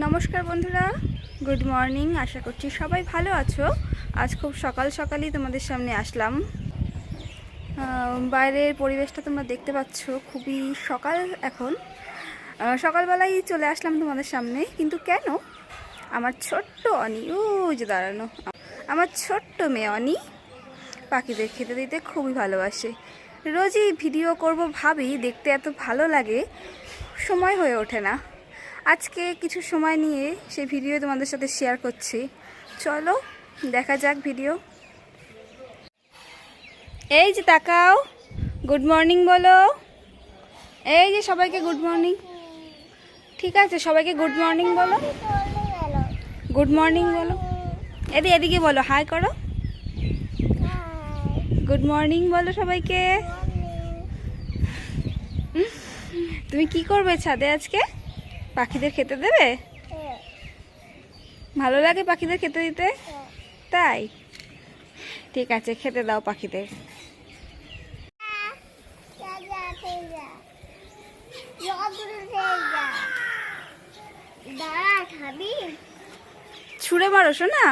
নমস্কার বন্ধুরা, good morning. আশা করছি সবাই ভালো আছো। আজ খুব সকাল সকালই তোমাদের সামনে আসলাম। বাইরের পরিবেশটা তোমরা দেখতে পাচ্ছ, খুবই সকাল এখন। সকালবেলায় চলে আসলাম তোমাদের সামনে, কিন্তু কেন? আমার ছোট্ট অনি, ওই যে দাঁড়ানো, আমার ছোট্ট মেয়ে অনি পাখিদের খেতে দিতে খুবই ভালোবাসে। রোজই ভিডিও করব ভাবি, দেখতে এত ভালো লাগে, সময় হয়ে ওঠে না। আজকে কিছু সময় নিয়ে সেই ভিডিও তোমাদের সাথে শেয়ার করছি। চলো দেখা যাক ভিডিও। এই যে তাকাও, গুড মর্নিং বলো। এই যে সবাইকে গুড মর্নিং। ঠিক আছে, সবাইকে গুড মর্নিং বলো, গুড মর্নিং বলো। এদিকে বলো, হাই করো, গুড মর্নিং বলো সবাইকে। তুমি কি করবে ছাদে আজকে? পাখিদের খেতে দেবে? ভালো লাগে পাখিদের খেতে দিতে? তাই, ঠিক আছে, খেতে দাও পাখিদের। ছুঁড়ে মারো শোনা।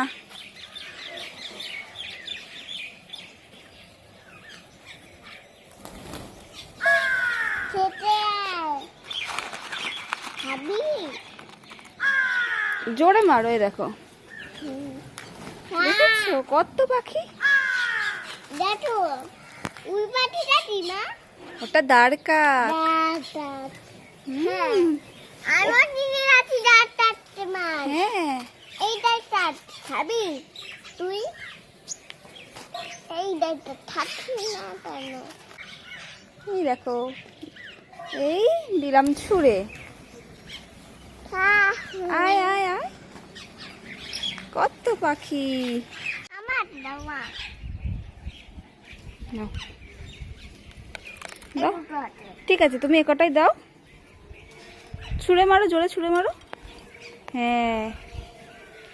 জোরে মারো। এই দেখো, দেখছো কত পাখি। দেখো ওই পাখিটা কি মা? ওটা দাঁড়কা। আমার দিনে আছে দাঁড়কাতে মা। হ্যাঁ, এইটা কাট খাবি তুই? এই দাঁড়টা থাকবি না কেন? এই দেখো, এই দিলাম ছুঁড়ে। আয় আয় আয়, কত পাখি। আমার দাওয়া নাও, দাও। ঠিক আছে, তুমি এ কটাই দাও। ছুঁড়ে মারো, জোরে ছুঁড়ে মারো। হ্যাঁ,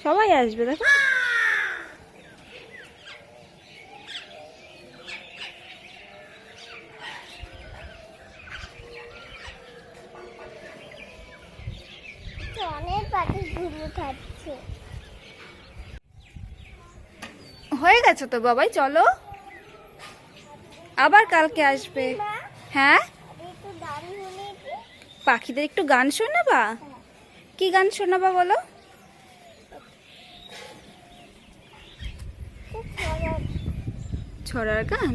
সবাই আসবে দেখো। অনেক পাখি ঘুরে থাকছে। হয়ে গেছে তো বাবাই, চলো আবার কালকে আসবে। হ্যাঁ, একটু দাঁড়ি হলে কি পাখিদের একটু গান শোনাবা? কি গান শোনাবা বলো? ছড়ার গান?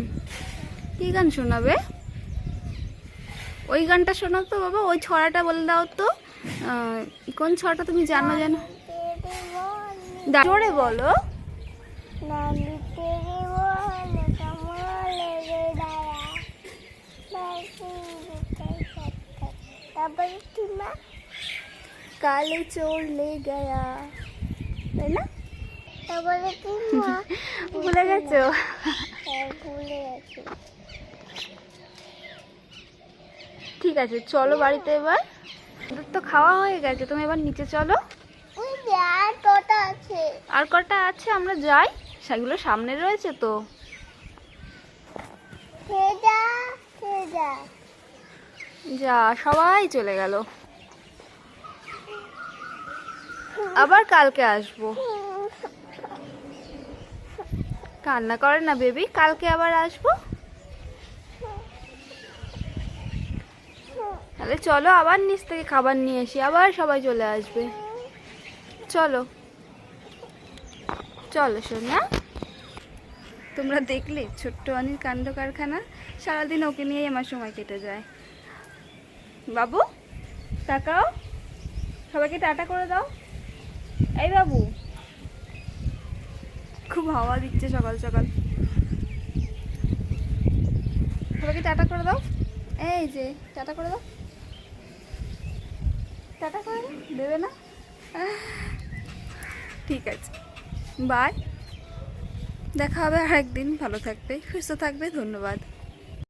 কি গান শোনাবে? ওই গানটা শোনাও তো বাবা, ওই ছড়াটা বলে দাও তো। কোন ছড়াটা তুমি জানো? জোরে বলো। কালে চোর লে গয়া, তাই না? তারপরে ভুলে গেছো? ভুলে গেছি। ঠিক আছে, চলো বাড়িতে এবার। ওদের তো খাওয়া হয়ে গেছে, তুমি এবার নিচে চলো। ওই আর কটা আছে? আর কটা আছে, আমরা যাই। সেগুলো সামনে রয়েছে তো। যা, সবাই চলে গেল। আবার কালকে আসবো। কান্না করে না বেবি, কালকে আবার আসবো। তাহলে চলো আবার নিচ থেকে খাবার নিয়ে আসি, আবার সবাই চলে আসবে। চলো চলো সোনা। তোমরা দেখলে ছোট্ট অনির কাণ্ড কারখানা। সারাদিন ওকে নিয়েই আমার সময় কেটে যায়। বাবু তাকাও, সবাইকে টাটা করে দাও। এই বাবু, খুব হাওয়া দিচ্ছে সকাল সকাল। সবাইকে টাটা করে দাও। এই যে টাটা করে দাও, টাটা করে দাও। দেবে না? ঠিক আছে, বাই। দেখা হবে আরেকদিন। ভালো থাকবে, সুস্থ থাকবে। ধন্যবাদ।